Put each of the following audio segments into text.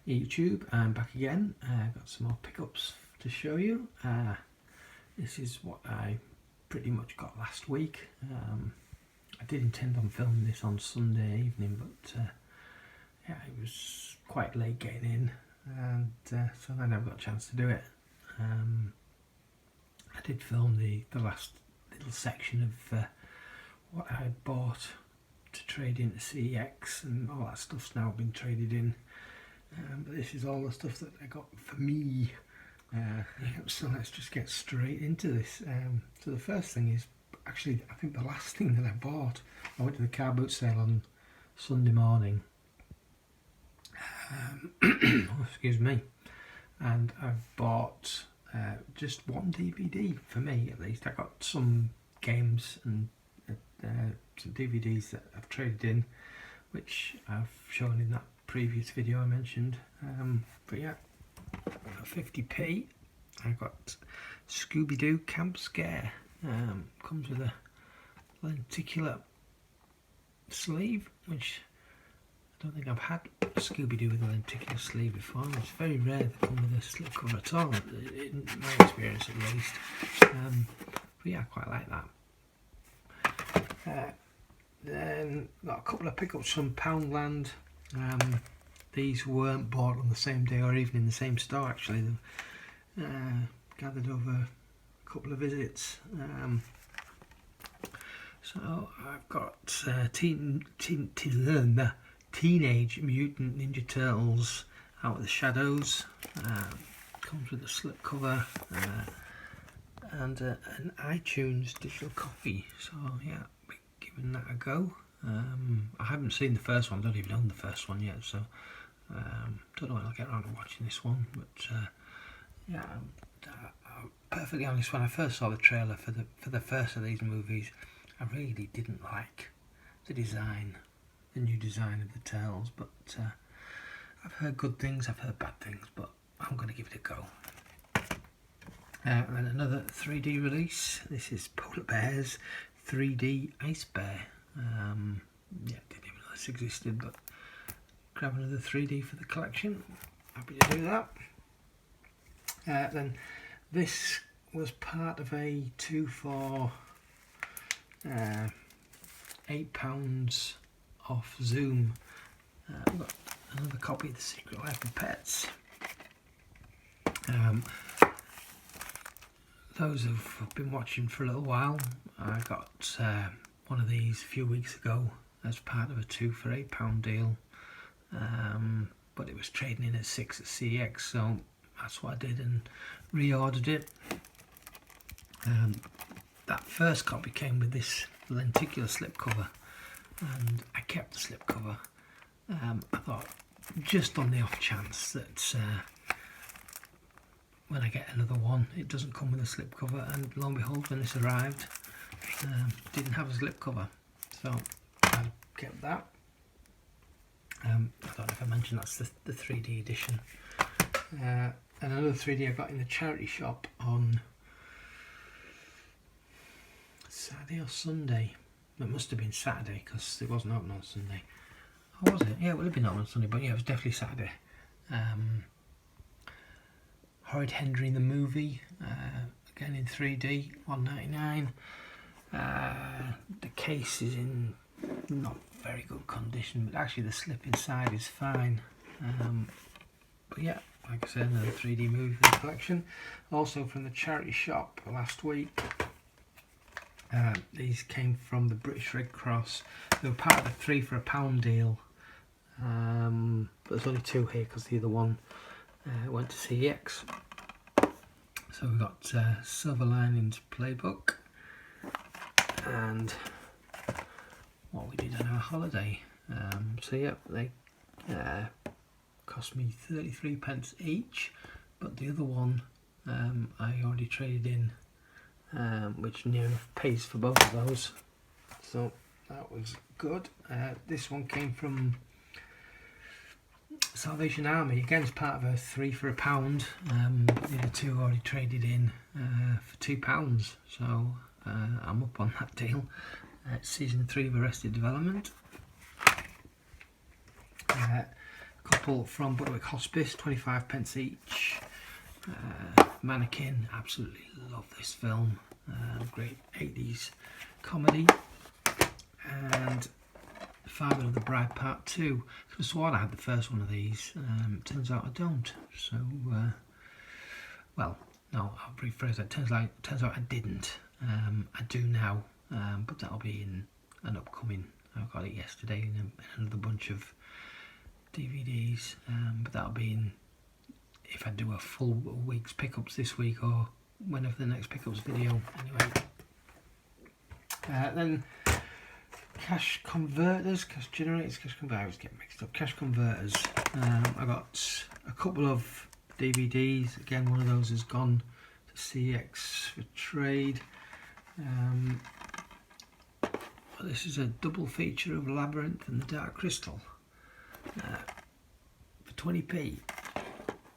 YouTube. I'm back again. Got some more pickups to show you. This is what I pretty much got last week. I did intend on filming this on Sunday evening, but yeah, it was quite late getting in, and so I never got a chance to do it. I did film the last little section of what I had bought to trade into CEX, and all that stuff's now been traded in. But this is all the stuff that I got for me. So let's just get straight into this. So the first thing is, actually, I think the last thing that I bought, I went to the Carboot sale on Sunday morning. Excuse me. And I've bought just one DVD, for me at least. I got some games and some DVDs that I've traded in, which I've shown in that previous video I mentioned. But yeah, for 50p I got Scooby-Doo Camp Scare. Comes with a lenticular sleeve, which I don't think I've had Scooby-Doo with a lenticular sleeve before. It's very rare they come with a slipcover at all, in my experience at least. But yeah, I quite like that. Then got a couple of pickups from Poundland. These weren't bought on the same day or even in the same store, actually. They've gathered over a couple of visits. So I've got Teenage Mutant Ninja Turtles Out of the Shadows. Comes with a slipcover and an iTunes digital copy. So yeah, giving that a go. I haven't seen the first one, don't even own the first one yet, so don't know when I'll get around to watching this one. But yeah, I'm perfectly honest, when I first saw the trailer for the first of these movies, I really didn't like the design, the new design of the Turtles, but I've heard good things, I've heard bad things, but I'm going to give it a go. And another 3D release. This is Polar Bears 3D Ice Bear. Yeah, didn't even know this existed, but grab another 3D for the collection. Happy to do that. Then this was part of a 2 for £8 off Zoom. I've got another copy of The Secret Life of Pets. Those who've been watching for a little while, I got one of these a few weeks ago as part of a 2 for £8 deal, but it was trading in at 6 at CEX, so that's what I did and reordered it. That first copy came with this lenticular slipcover, and I kept the slipcover. I thought, just on the off chance that when I get another one it doesn't come with a slipcover, and lo and behold, when this arrived, didn't have a slipcover, so I kept that. I don't know if I mentioned that's the 3D edition. And another 3D I got in the charity shop on Saturday or Sunday. It must have been Saturday because it wasn't open on Sunday. Oh, was it? Yeah, it would have been open on Sunday, but yeah, it was definitely Saturday. Horrid Henry the movie, again in 3D, £1.99. The case is in not very good condition, but actually the slip inside is fine. But yeah, like I said, another 3D movie for the collection. Also from the charity shop last week. These came from the British Red Cross. They were part of the 3 for £1 deal. But there's only 2 here because the other one went to CEX. So we've got Silver Linings Playbook and What We Did on Our Holiday. So yeah, they cost me 33p each, but the other one I already traded in, which near enough pays for both of those, so that was good. This one came from Salvation Army, again as part of a 3 for £1. The other 2 already traded in for £2, so I'm up on that deal. Season 3 of Arrested Development. couple from Butterwick Hospice, 25p each. Mannequin, absolutely love this film. Great 80s comedy. And Father of the Bride Part 2. I could have sworn I had the first one of these. Turns out I don't. So, well, no, I'll rephrase that. Turns out I didn't. I do now, but that'll be in an upcoming. I got it yesterday in another bunch of DVDs, but that'll be in if I do a full week's pickups this week or whenever the next pickups video. Anyway, then cash converters, cash generators, cash converters. I always get mixed up. Cash converters. I got a couple of DVDs. Again, one of those has gone to CEX for trade. This is a double feature of Labyrinth and the Dark Crystal for 20p.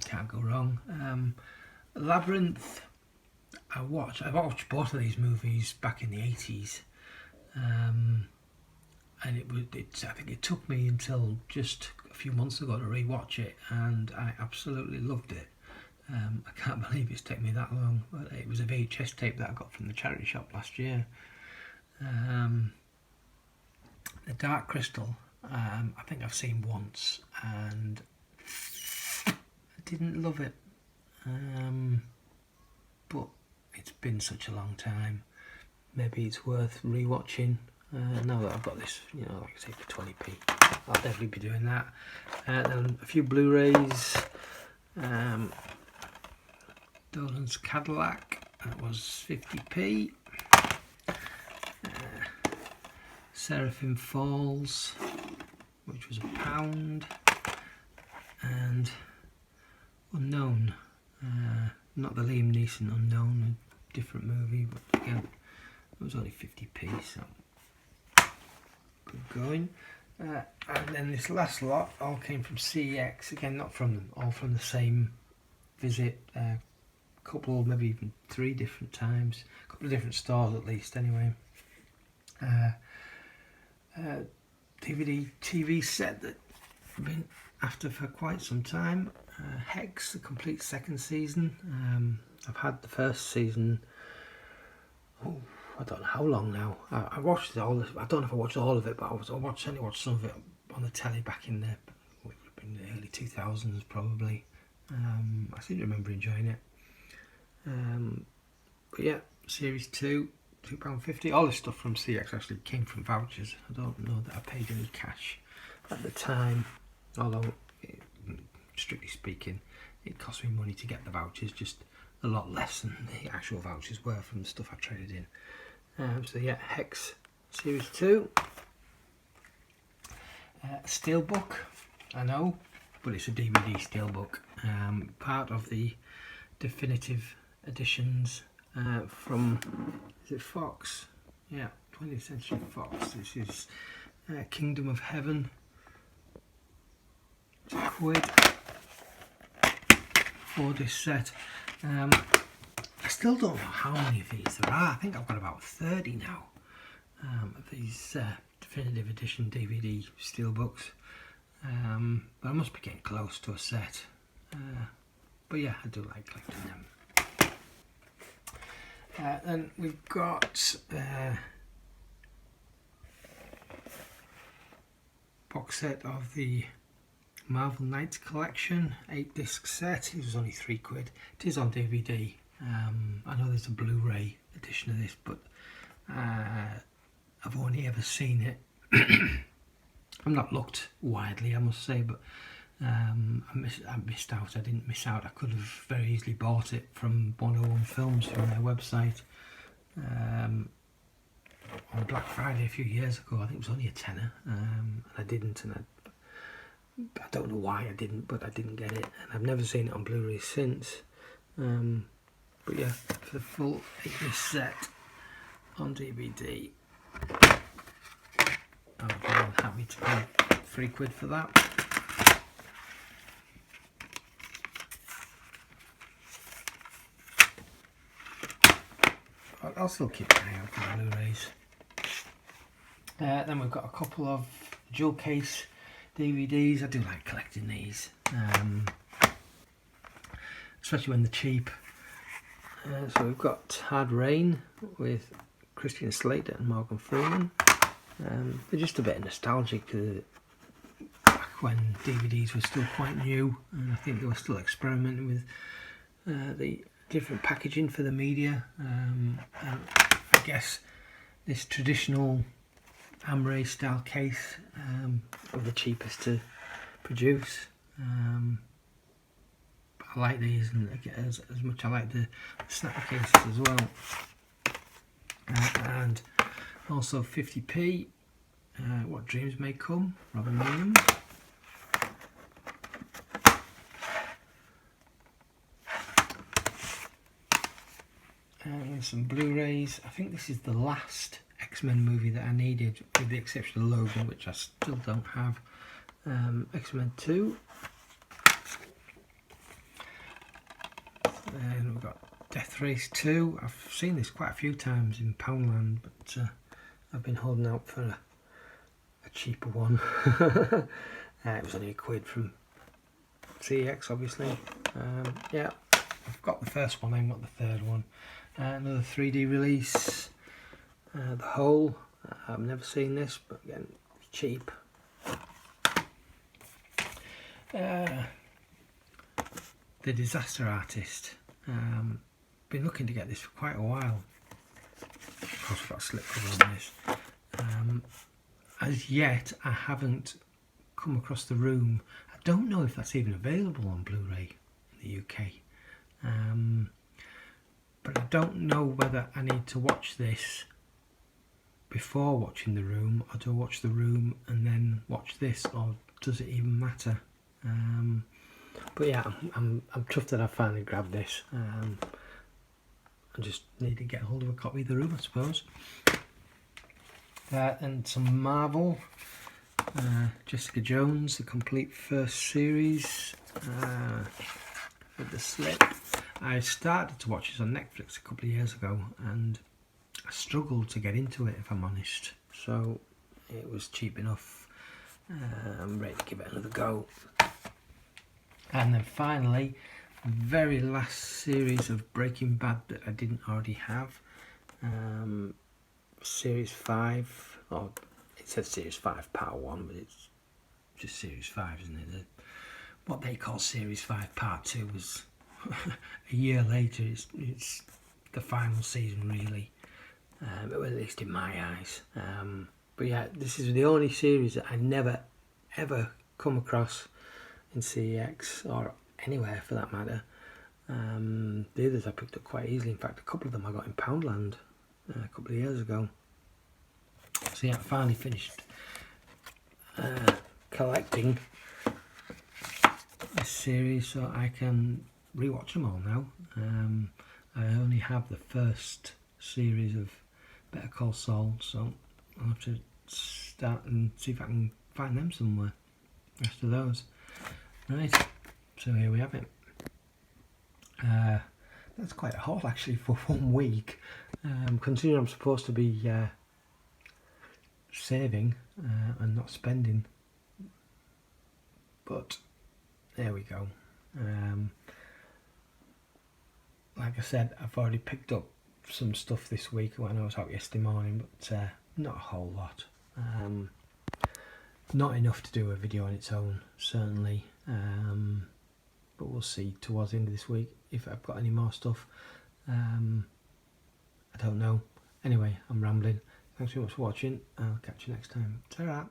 Can't go wrong. Labyrinth, I watched both of these movies back in the 80s, and I think it took me until just a few months ago to rewatch it, and I absolutely loved it. I can't believe it's taken me that long, but it was a VHS tape that I got from the charity shop last year. The Dark Crystal, I think I've seen once, and I didn't love it, but it's been such a long time. Maybe it's worth rewatching. Now that I've got this, like I say, for 20p, I'll definitely be doing that. Then a few Blu-rays. Dolan's Cadillac, that was 50p. Seraphim Falls, which was £1, and Unknown, not the Liam Neeson Unknown, a different movie, but again, it was only 50p, so good going. And then this last lot all came from CEX, again not from them, all from the same visit, couple, maybe even 3 different times, a couple of different stores at least anyway. DVD TV set that I've been after for quite some time. Hex, the complete second season. I've had the first season, I don't know how long now. I watched it all. I don't know if I watched all of it, but I certainly watched some of it on the telly back in the early 2000s probably. I seem to remember enjoying it. But yeah, series 2. £2.50. All this stuff from CEX actually came from vouchers. I don't know that I paid any cash at the time, although strictly speaking it cost me money to get the vouchers, just a lot less than the actual vouchers were from the stuff I traded in. So yeah, Hex series 2. Steelbook, I know, but it's a DVD steelbook, part of the definitive editions from, is it Fox? Yeah, 20th Century Fox. This is Kingdom of Heaven. It's £1 for this set. I still don't know how many of these there are. I think I've got about 30 now of these definitive edition DVD steelbooks. But I must be getting close to a set. But yeah, I do like collecting them. Then we've got box set of the Marvel Knights collection, 8-disc set. It was only £3. It is on DVD. I know there's a Blu-ray edition of this, but I've only ever seen it. I've not looked widely, I must say, but I missed out. I didn't miss out. I could have very easily bought it from 101 Films from their website on Black Friday a few years ago. I think it was only a tenner, and I didn't, and I don't know why I didn't, but I didn't get it, and I've never seen it on Blu-ray since. But yeah, for the full 8-disc set on DVD, I would be happy to pay £3 for that. I'll still keep an eye out for the Blu-rays. Then we've got a couple of jewel case DVDs. I do like collecting these, especially when they're cheap. So we've got Hard Rain with Christian Slater and Morgan Freeman. They're just a bit nostalgic back when DVDs were still quite new, and I think they were still experimenting with the different packaging for the media. And I guess this traditional Amray style case were the cheapest to produce. But I like these, and as much I like the snapper cases as well. And also 50p, What Dreams May Come, Robin Williams. And some Blu-rays. I think this is the last XMen movie that I needed, with the exception of Logan, which I still don't have. XMen 2. Then we've got Death Race 2. I've seen this quite a few times in Poundland, but I've been holding out for a cheaper one. It was only £1 from CEX, obviously. Yeah, I've got the first one, I haven't got the third one. Another 3D release, The Hole. I've never seen this, but again, cheap. The Disaster Artist. Been looking to get this for quite a while. Of course, we've got a slipcover on this. As yet, I haven't come across The Room. I don't know if that's even available on Blu-ray in the UK. But I don't know whether I need to watch this before watching The Room, or do I watch The Room and then watch this, or does it even matter? But yeah, I'm chuffed that I finally grabbed this. I just need to get hold of a copy of The Room, I suppose. And some Marvel, Jessica Jones, the complete first series, with the slip. I started to watch this on Netflix a couple of years ago, and I struggled to get into it, if I'm honest. So it was cheap enough. I'm ready to give it another go. And then finally, the very last series of Breaking Bad that I didn't already have. Series 5, or it says Series 5 Part 1, but it's just Series 5, isn't it? What they call Series 5 Part 2 was a year later. It's the final season, really, at least in my eyes. But yeah, this is the only series that I never ever come across in CEX, or anywhere for that matter. The others I picked up quite easily. In fact, a couple of them I got in Poundland a couple of years ago. So yeah, I finally finished collecting this series, so I can rewatch them all now. I only have the first series of Better Call Saul, so I'll have to start and see if I can find them somewhere. The rest of those. Right, so here we have it. That's quite a haul actually for 1 week. Considering I'm supposed to be saving and not spending. But there we go. Like I said, I've already picked up some stuff this week when I was out yesterday morning, but not a whole lot. Not enough to do a video on its own, certainly. But we'll see towards the end of this week if I've got any more stuff. I don't know. Anyway, I'm rambling. Thanks very much for watching. I'll catch you next time. Ta-ra!